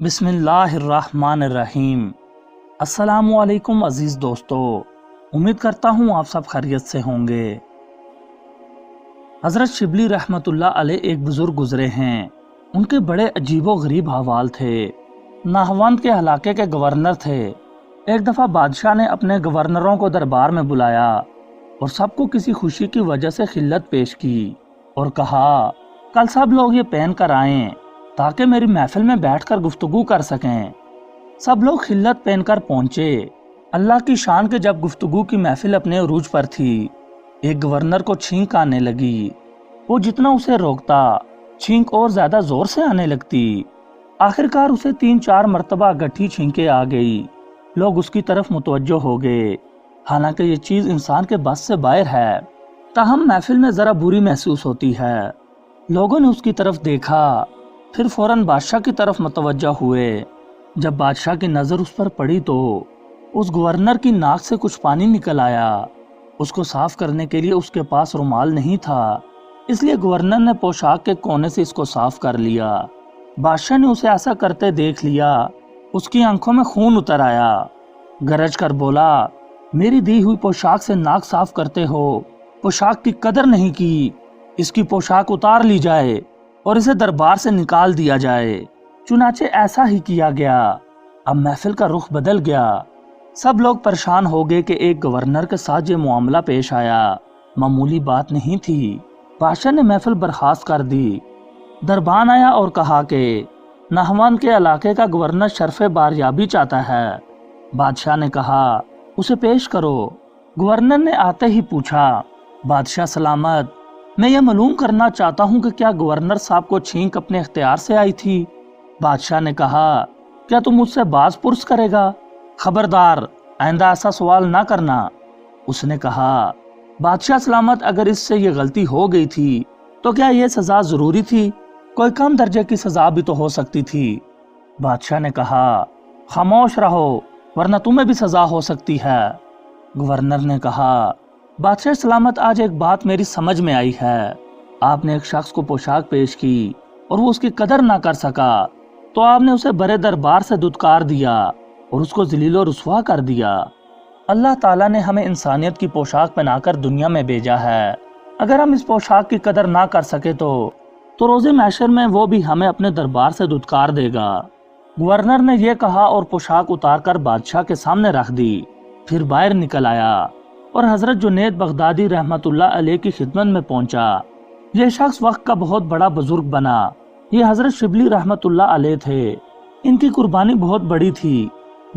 بسم اللہ الرحمن الرحیم۔ السلام علیکم عزیز دوستو، امید کرتا ہوں آپ سب خیریت سے ہوں گے۔ حضرت شبلی رحمت اللہ علیہ ایک بزرگ گزرے ہیں۔ ان کے بڑے عجیب و غریب احوال تھے۔ نہاوند کے علاقے کے گورنر تھے۔ ایک دفعہ بادشاہ نے اپنے گورنروں کو دربار میں بلایا اور سب کو کسی خوشی کی وجہ سے خلت پیش کی اور کہا کل سب لوگ یہ پہن کر آئیں تاکہ میری محفل میں بیٹھ کر گفتگو کر سکیں۔ سب لوگ خلت پہن کر پہنچے۔ اللہ کی شان کے جب گفتگو کی محفل اپنے عروج پر تھی، ایک گورنر کو چھینک آنے لگی۔ وہ جتنا اسے روکتا، چھینک اور زیادہ زور سے آنے لگتی۔ آخرکار اسے 3-4 مرتبہ گٹھی چھینکیں آ گئی۔ لوگ اس کی طرف متوجہ ہو گئے، حالانکہ یہ چیز انسان کے بس سے باہر ہے، تاہم محفل میں ذرا بری محسوس ہوتی ہے۔ لوگوں نے اس کی طرف دیکھا، پھر فوراً بادشاہ کی طرف متوجہ ہوئے۔ جب بادشاہ کی نظر اس پر پڑی تو اس گورنر کی ناک سے کچھ پانی نکل آیا۔ اس کو صاف کرنے کے لیے اس کے پاس رومال نہیں تھا، اس لیے گورنر نے پوشاک کے کونے سے اس کو صاف کر لیا۔ بادشاہ نے اسے ایسا کرتے دیکھ لیا، اس کی آنکھوں میں خون اتر آیا۔ گرج کر بولا، میری دی ہوئی پوشاک سے ناک صاف کرتے ہو، پوشاک کی قدر نہیں کی، اس کی پوشاک اتار لی جائے اور اسے دربار سے نکال دیا جائے۔ چنانچہ ایسا ہی کیا گیا۔ اب محفل کا رخ بدل گیا۔ سب لوگ پریشان ہو گئے کہ ایک گورنر کے ساتھ یہ معاملہ پیش آیا، معمولی بات نہیں تھی۔ بادشاہ نے محفل برخاست کر دی۔ دربان آیا اور کہا کہ نہاوند کے علاقے کا گورنر شرف باریابی چاہتا ہے۔ بادشاہ نے کہا اسے پیش کرو۔ گورنر نے آتے ہی پوچھا، بادشاہ سلامت، میں یہ معلوم کرنا چاہتا ہوں کہ کیا گورنر صاحب کو چھینک اپنے اختیار سے آئی تھی؟ بادشاہ نے کہا، کیا تم مجھ سے باز پرس کرے گا؟ خبردار، آئندہ ایسا سوال نہ کرنا۔ اس نے کہا، بادشاہ سلامت، اگر اس سے یہ غلطی ہو گئی تھی تو کیا یہ سزا ضروری تھی؟ کوئی کم درجے کی سزا بھی تو ہو سکتی تھی۔ بادشاہ نے کہا، خاموش رہو ورنہ تمہیں بھی سزا ہو سکتی ہے۔ گورنر نے کہا، بادشاہ سلامت، آج ایک بات میری سمجھ میں آئی ہے۔ آپ نے ایک شخص کو پوشاک پیش کی اور وہ اس کی قدر نہ کر سکا تو آپ نے اسے بڑے دربار سے دھتکار دیا اور اس کو ذلیل و رسوا کر دیا۔ اللہ تعالیٰ نے ہمیں انسانیت کی پوشاک پہنا کر دنیا میں بھیجا ہے۔ اگر ہم اس پوشاک کی قدر نہ کر سکے تو روز محشر میں وہ بھی ہمیں اپنے دربار سے دھتکار دے گا۔ گورنر نے یہ کہا اور پوشاک اتار کر بادشاہ کے سامنے رکھ دی، پھر باہر نکل آیا اور حضرت جنید بغدادی رحمت اللہ علیہ کی خدمت میں پہنچا۔ یہ شخص وقت کا بہت بڑا بزرگ بنا۔ یہ حضرت شبلی رحمت اللہ علیہ تھے۔ ان کی قربانی بہت بڑی تھی۔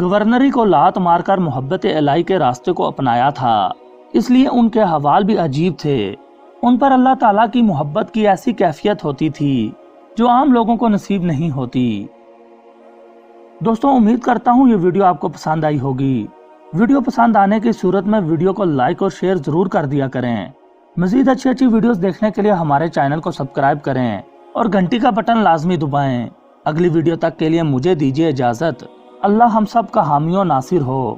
گورنری کو لات مار کر محبت الہی کے راستے کو اپنایا تھا، اس لیے ان کے حوال بھی عجیب تھے۔ ان پر اللہ تعالیٰ کی محبت کی ایسی کیفیت ہوتی تھی جو عام لوگوں کو نصیب نہیں ہوتی۔ دوستوں، امید کرتا ہوں یہ ویڈیو آپ کو پسند آئی ہوگی۔ ویڈیو پسند آنے کی صورت میں ویڈیو کو لائک اور شیئر ضرور کر دیا کریں۔ مزید اچھی ویڈیوز دیکھنے کے لیے ہمارے چینل کو سبسکرائب کریں اور گھنٹی کا بٹن لازمی دبائیں۔ اگلی ویڈیو تک کے لیے مجھے دیجیے اجازت۔ اللہ ہم سب کا حامی و ناصر ہو۔